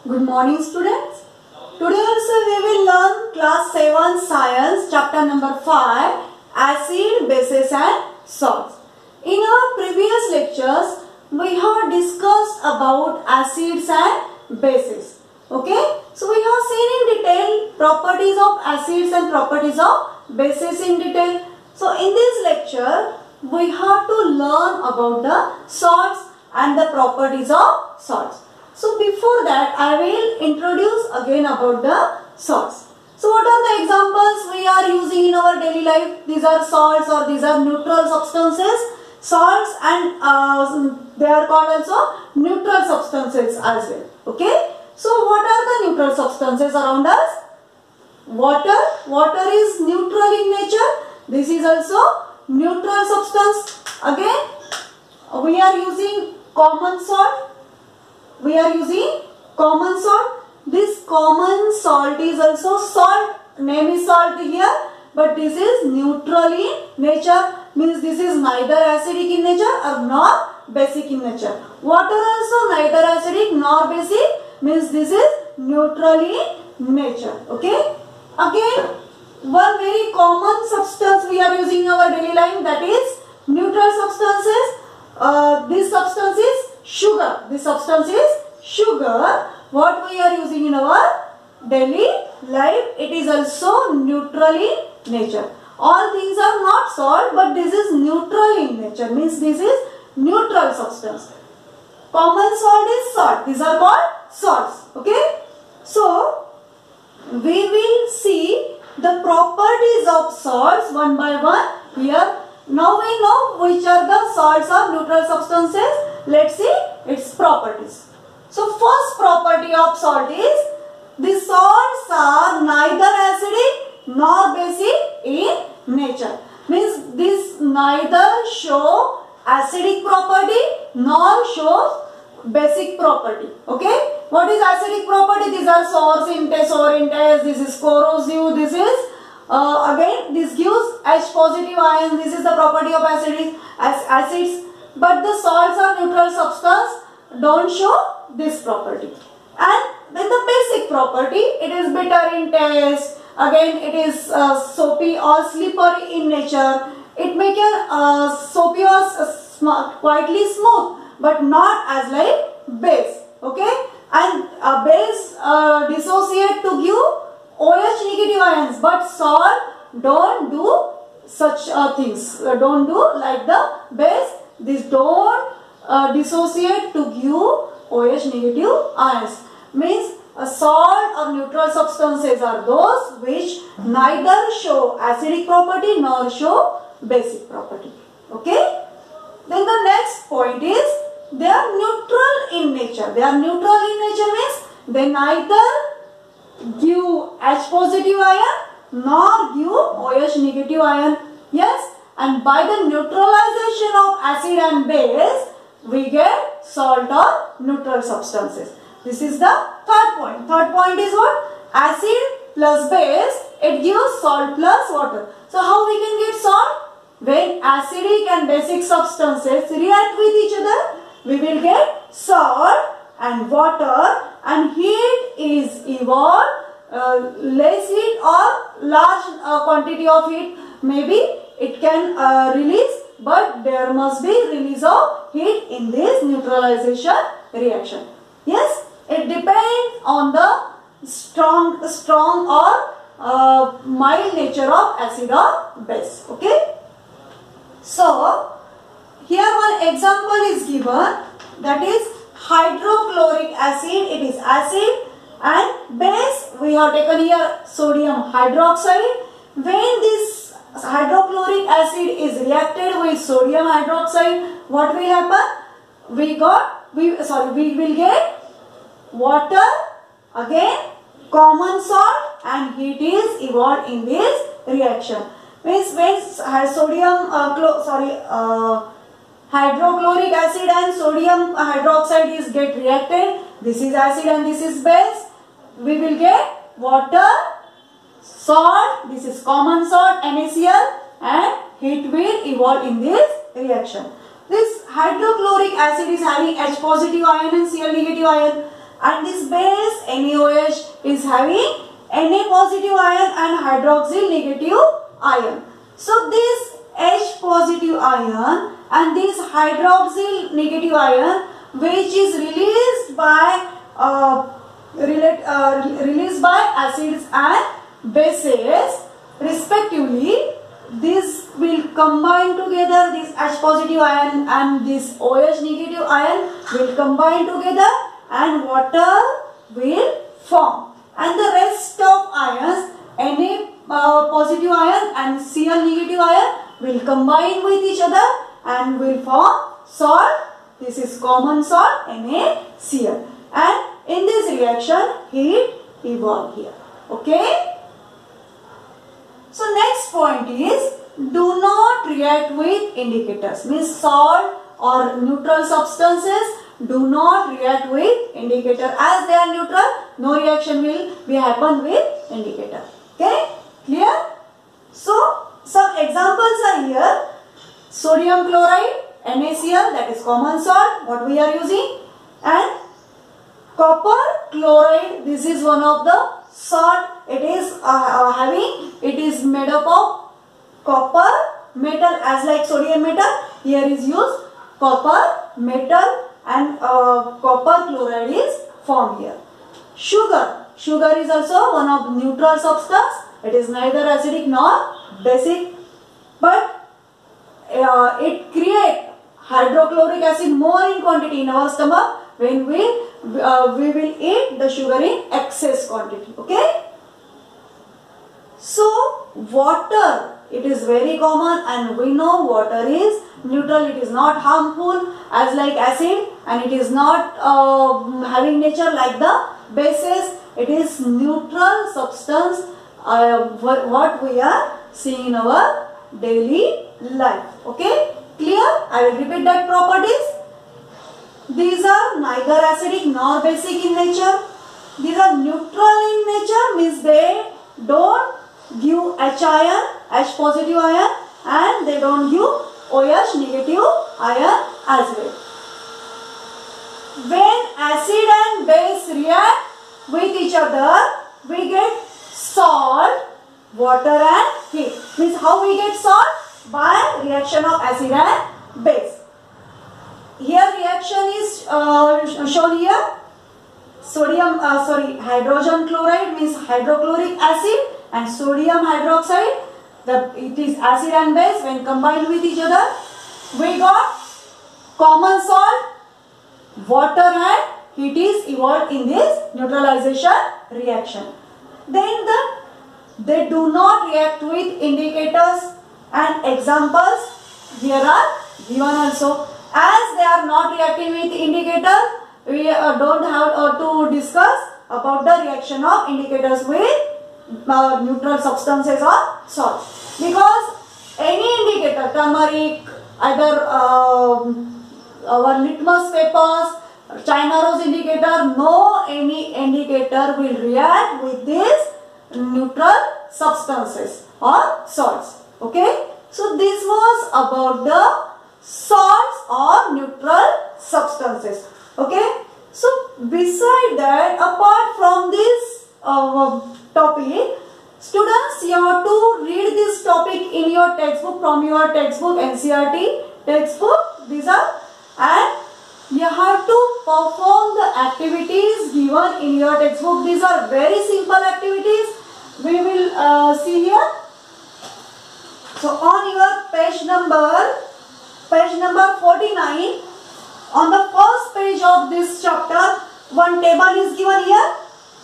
Good morning students. Today also we will learn class 7 science chapter number 5 acid, bases and salts. In our previous lectures we have discussed about acids and bases. Okay. So we have seen in detail properties of acids and properties of bases in detail. So in this lecture we have to learn about the salts and the properties of salts. So before that I will introduce again about the salts. So what are the examples we are using in our daily life? These are salts or these are neutral substances. Salts and they are called also neutral substances as well. Okay. So what are the neutral substances around us? Water. Water is neutral in nature. This is also neutral substance. Again we are using common salt. We are using common salt. This common salt is also salt. Name is salt here, but this is neutral in nature. Means this is neither acidic in nature or nor basic in nature. Water also neither acidic nor basic. Means this is neutral in nature. Okay. Again, one very common substance we are using in our daily life, that is neutral substances. This substance is sugar. This substance is sugar. What we are using in our daily life, it is also neutral in nature. All things are not salt, but this is neutral in nature. Means this is neutral substance. Common salt is salt. These are called salts. Okay. So we will see the properties of salts one by one here. Now we know which are the salts of neutral substances. Let's see its properties. So first property of salt is the salts are neither acidic nor basic in nature. Means this neither show acidic property nor shows basic property. Okay. What is acidic property? These are sour in taste. This is corrosive. This is again this gives H positive ion. This is the property of acids. But the salts are neutral substance, don't show this property. And then the basic property, it is bitter in taste. Again it is soapy or slippery in nature. It may get soapy or quietly smooth, but not as like base. Okay. And base dissociate to give OH negative ions, but salt don't do such things. Don't do like the base. This don't dissociate to give OH negative ions. Means a salt or neutral substances are those which neither show acidic property nor show basic property. Okay. Then the next point is they are neutral in nature. They are neutral in nature means they neither give H positive ion nor give OH negative ion. Yes. And by the neutralization of acid and base, we get salt or neutral substances. This is the third point. Third point is what? Acid plus base, it gives salt plus water. So how we can get salt? When acidic and basic substances react with each other, we will get salt and water, and heat is evolved. Less heat or large quantity of heat, maybe it can release, but there must be release of heat in this neutralization reaction. Yes, it depends on the strong or mild nature of acid or base. Okay. So here one example is given, that is hydrochloric acid. It is acid, and base we have taken here sodium hydroxide. When this hydrochloric acid is reacted with sodium hydroxide, what will happen? We will get water, again common salt, and heat is evolved in this reaction. Means when hydrochloric acid and sodium hydroxide is get reacted, this is acid and this is base, we will get water, salt, this is common salt, NaCl, and heat will evolve in this reaction. This hydrochloric acid is having H positive ion and Cl negative ion. and this base NaOH is having Na positive ion and hydroxyl negative ion. So this H positive ion and this hydroxyl negative ion, which is released by acids and bases respectively, this will combine together. This H positive ion and this OH negative ion will combine together and water will form, and the rest of ions, Na positive ion and Cl negative ion, will combine with each other and will form salt. This is common salt NaCl, and in this reaction heat evolve here. Okay. So next point is, do not react with indicators. Means salt or neutral substances do not react with indicator. As they are neutral, no reaction will be happen with indicator. Okay, clear? So some examples are here. Sodium chloride, NaCl, that is common salt, what we are using, and copper chloride, this is one of the salt. It is made up of copper metal, as like sodium metal. Here is used copper metal, and copper chloride is formed here. Sugar is also one of neutral substance. It is neither acidic nor basic, but it creates hydrochloric acid more in quantity in our stomach when we will eat the sugar in excess quantity. Okay. So water, it is very common, and we know water is neutral. It is not harmful as like acid, and it is not having nature like the bases. It is neutral substance, what we are seeing in our daily life. Okay, clear? I will repeat that properties. These are neither acidic nor basic in nature. These are neutral in nature, means they don't give H ion, H positive ion, and they don't give OH negative ion as well. When acid and base react with each other, we get salt, water and heat. Means how we get salt? By reaction of acid and base. Here reaction is shown here. Hydrogen chloride means hydrochloric acid, and sodium hydroxide, it is acid and base. When combined with each other, we got common salt, water and heat is evolved in this neutralization reaction. Then they do not react with indicators, and examples here are given also. As they are not reacting with indicator, we don't have to discuss about the reaction of indicators with neutral substances or salts, because any indicator, turmeric, either our litmus papers, China rose indicator, no any indicator will react with these neutral substances or salts. Okay, so this was about the salts or neutral substances. Okay, so beside that, apart from this topic, students, you have to read this topic in your textbook, from your textbook, NCERT textbook. These are, and you have to perform the activities given in your textbook. These are very simple activities. We will see here. So on your page number 49, on the first page of this chapter, one table is given here.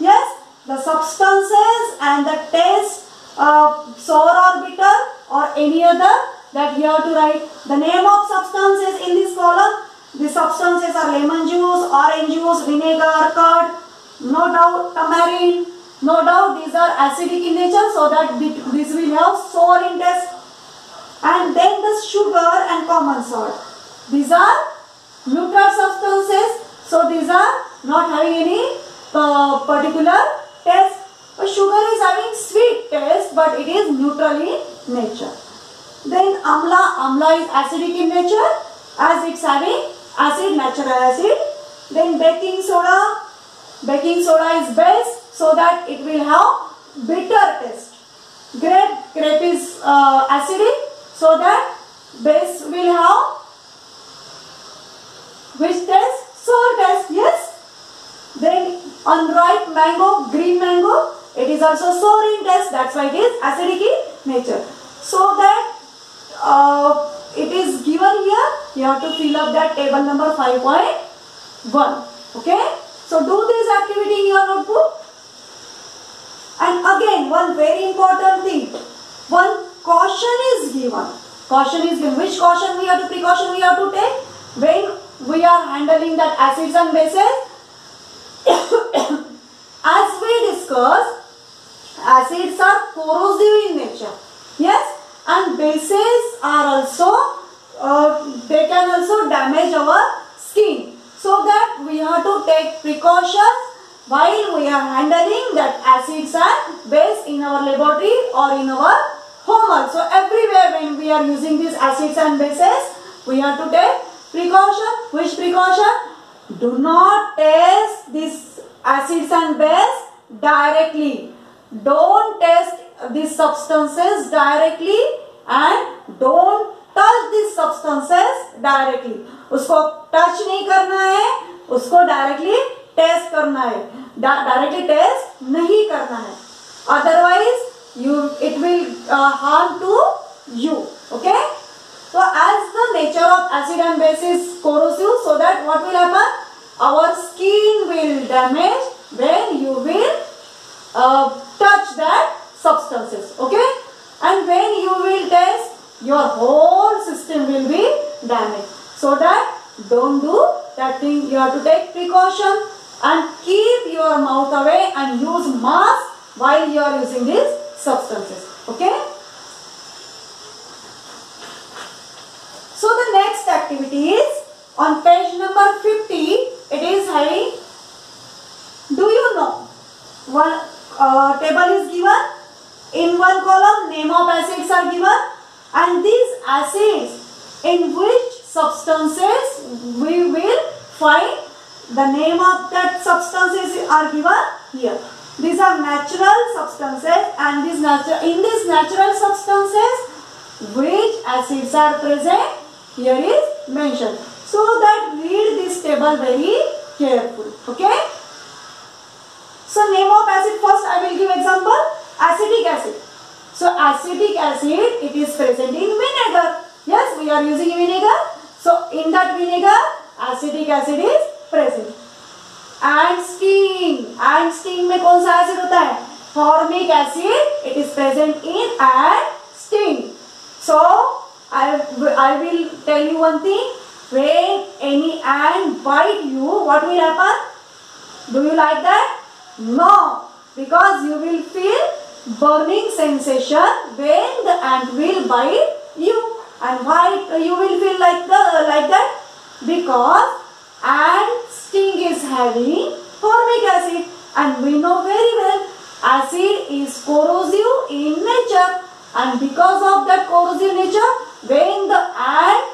Yes, the substances and the taste, sour or bitter or any other, that you have to write the name of substances in this column. The substances are lemon juice, orange juice, vinegar, curd, no doubt tamarind, no doubt these are acidic in nature, so that this will have sour in taste. And then the sugar and common salt. These are neutral substances, so these are not having any particular taste. But sugar is having sweet taste, but it is neutral in nature. Then amla is acidic in nature, as it's having acid, natural acid. Then baking soda, baking soda is base so that it will have bitter taste. Grape is acidic so that base will have which taste? Sour taste, yes. Then unripe mango, green mango, it is also sour in taste, that's why it is acidic in nature. So that it is given here, you have to fill up that table number 5.1. Okay. So do this activity in your notebook. And again, one very important thing, one caution is given. Caution is given. Which caution we have to, precaution we have to take? When we are handling that acids and bases. As we discussed, acids are corrosive in nature. Yes, and bases are also, they can also damage our skin. So that we have to take precautions while we are handling that acids and base in our laboratory or in our home also. Everywhere when we are using these acids and bases, we have to take precaution. Which precaution? Do not test these acids and base directly. Don't test these substances directly and don't touch these substances directly. उसको touch नहीं करना है, उसको directly test करना है, directly test नहीं करना है. Otherwise it will harm to you. Okay. So as the nature of acid and base is corrosive, so that what will happen? Our skin will damage when you will touch that substances. Okay. And when you will test, your whole system will be damaged. So that don't do that thing. You have to take precaution and keep your mouth away and use mask while you are using these substances. Okay. So the next activity is on page number 50. It is having, do you know, one table is given. In one column, name of acids are given, and these acids, in which substances we will find the name of that substances are given here. These are natural substances, and in these natural substances, which acids are present, here is mentioned. So that read this table very carefully. Okay. So name of acid, first I will give example. Acetic acid. So acetic acid, it is present in vinegar. Yes, we are using vinegar. So in that vinegar, acetic acid is present. And sting में कौन सा acid होता है? Formic acid, it is present in and sting. So I will tell you one thing. When any ant bite you, what will happen? Do you like that? No, because you will feel burning sensation when the ant will bite you. And why you will feel like that? Because ant sting is having formic acid, and we know very well acid is corrosive in nature, and because of that corrosive nature, when the ant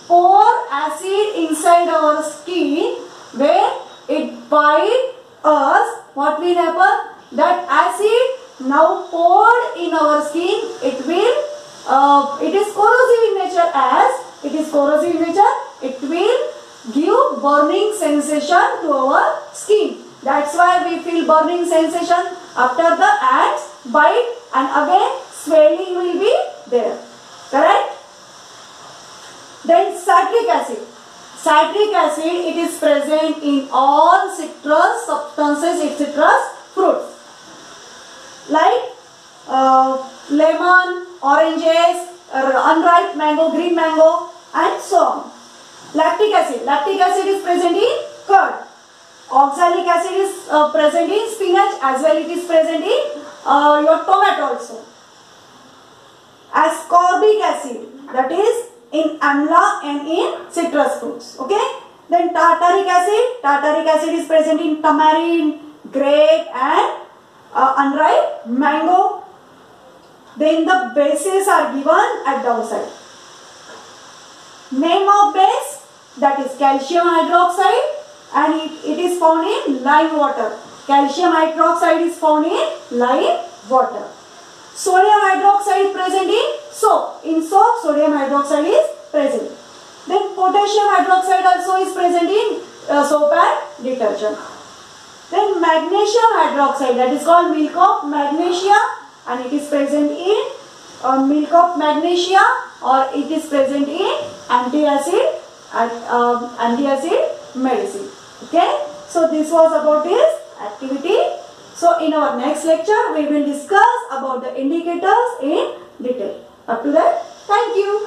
pour acid inside our skin, when it bites us, what will happen? That acid now poured in our skin, it is corrosive in nature. As it is corrosive in nature, it will give burning sensation to our skin. That's why we feel burning sensation after the ants bite, and again swelling will be there. Correct? Then citric acid. Citric acid, it is present in all citrus substances, citrus fruits. Like lemon, oranges, unripe mango, green mango, and so on. Lactic acid. Lactic acid is present in curd. Oxalic acid is present in spinach, as well it is present in your tomato also. Ascorbic acid, that is in amla and in citrus fruits. Okay. Then tartaric acid. Tartaric acid is present in tamarind, grape, and unripe mango. Then the bases are given at the outside. Name of base, that is calcium hydroxide, and it is found in lime water. Calcium hydroxide is found in live water. Sodium hydroxide is present in soap. In soap, sodium hydroxide is present. Then potassium hydroxide also is present in soap and detergent. Then magnesium hydroxide, that is called milk of magnesia, and it is present in milk of magnesia, or it is present in antacid medicine. Okay. So this was about this activity. So in our next lecture we will discuss about the indicators in detail. Up to that, thank you.